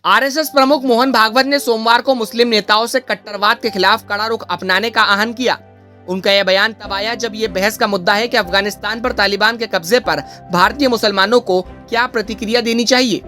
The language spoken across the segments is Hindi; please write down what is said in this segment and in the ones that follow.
आरएसएस प्रमुख मोहन भागवत ने सोमवार को मुस्लिम नेताओं से कट्टरवाद के खिलाफ कड़ा रुख अपनाने का आह्वान किया। उनका यह बयान तब आया जब ये बहस का मुद्दा है कि अफगानिस्तान पर तालिबान के कब्जे पर भारतीय मुसलमानों को क्या प्रतिक्रिया देनी चाहिए।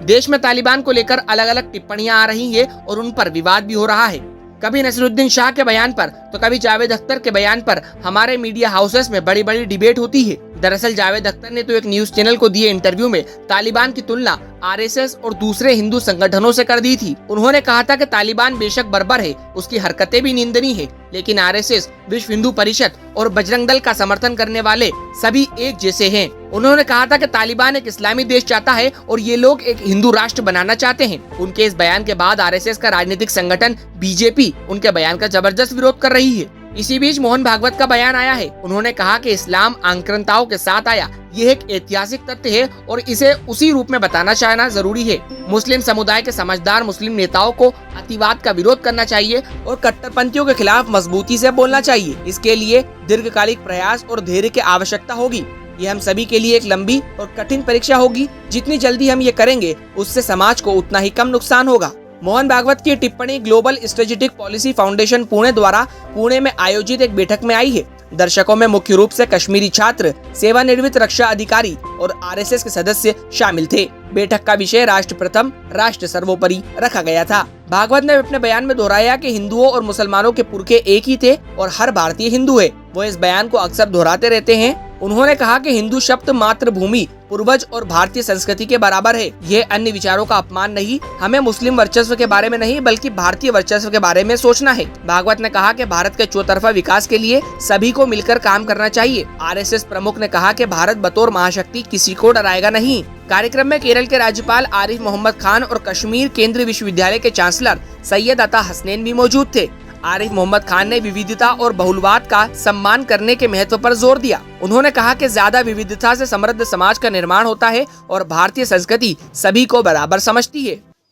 देश में तालिबान को लेकर अलग अलग टिप्पणियां आ रही है और उन पर विवाद भी हो रहा है। कभी नसीरुद्दीन शाह के बयान पर तो कभी जावेद अख्तर के बयान पर हमारे मीडिया हाउसेस में बड़ी बड़ी डिबेट होती है। दरअसल जावेद अख्तर ने तो एक न्यूज चैनल को दिए इंटरव्यू में तालिबान की तुलना आरएसएस और दूसरे हिंदू संगठनों से कर दी थी। उन्होंने कहा था कि तालिबान बेशक बर्बर है, उसकी हरकतें भी निंदनीय है, लेकिन आरएसएस, विश्व हिंदू परिषद और बजरंग दल का समर्थन करने वाले सभी एक जैसे हैं। उन्होंने कहा था कि तालिबान एक इस्लामी देश चाहता है और ये लोग एक हिंदू राष्ट्र बनाना चाहते हैं। उनके इस बयान के बाद आरएसएस का राजनीतिक संगठन बीजेपी उनके बयान का जबरदस्त विरोध कर रही है। इसी बीच मोहन भागवत का बयान आया है। उन्होंने कहा कि इस्लाम आक्रांताओं के साथ आया, ये एक ऐतिहासिक तथ्य है और इसे उसी रूप में बताना चाहना जरूरी है। मुस्लिम समुदाय के समझदार मुस्लिम नेताओं को अतिवाद का विरोध करना चाहिए और कट्टरपंथियों के खिलाफ मजबूती से बोलना चाहिए। इसके लिए दीर्घकालिक प्रयास और धैर्य की आवश्यकता होगी। ये हम सभी के लिए एक लंबी और कठिन परीक्षा होगी। जितनी जल्दी हम ये करेंगे उससे समाज को उतना ही कम नुकसान होगा। मोहन भागवत की टिप्पणी global strategic policy foundation Pune द्वारा पुणे में आयोजित एक बैठक में आई है। दर्शकों में मुख्य रूप से कश्मीरी छात्र, सेवानिवृत्त रक्षा अधिकारी और आरएसएस के सदस्य शामिल थे। बैठक का विषय राष्ट्र प्रथम, राष्ट्र सर्वोपरि रखा गया था। भागवत ने अपने बयान में दोहराया कि हिंदुओं और मुसलमानों के पुरखे एक ही थे और हर भारतीय हिंदू है। वो इस बयान को अक्सर दोहराते रहते हैं। उन्होंने कहा कि हिंदू शब्द मातृभूमि, पूर्वज और भारतीय संस्कृति के बराबर है। ये अन्य विचारों का अपमान नहीं। हमें मुस्लिम वर्चस्व के बारे में नहीं बल्कि भारतीय वर्चस्व के बारे में सोचना है। भागवत ने कहा कि भारत के चौतरफा विकास के लिए सभी को मिलकर काम करना चाहिए। आरएसएस प्रमुख ने कहा कि भारत बतौर महाशक्ति किसी को डराएगा नहीं। कार्यक्रम में केरल के राज्यपाल आरिफ मोहम्मद खान और कश्मीर केंद्रीय विश्वविद्यालय के चांसलर सैयद अता हसनैन भी मौजूद थे। आरिफ मोहम्मद खान ने विविधता और बहुलवाद का सम्मान करने के महत्व पर जोर दिया। उन्होंने कहा कि ज्यादा विविधता से समृद्ध समाज का निर्माण होता है और भारतीय संस्कृति सभी को बराबर समझती है।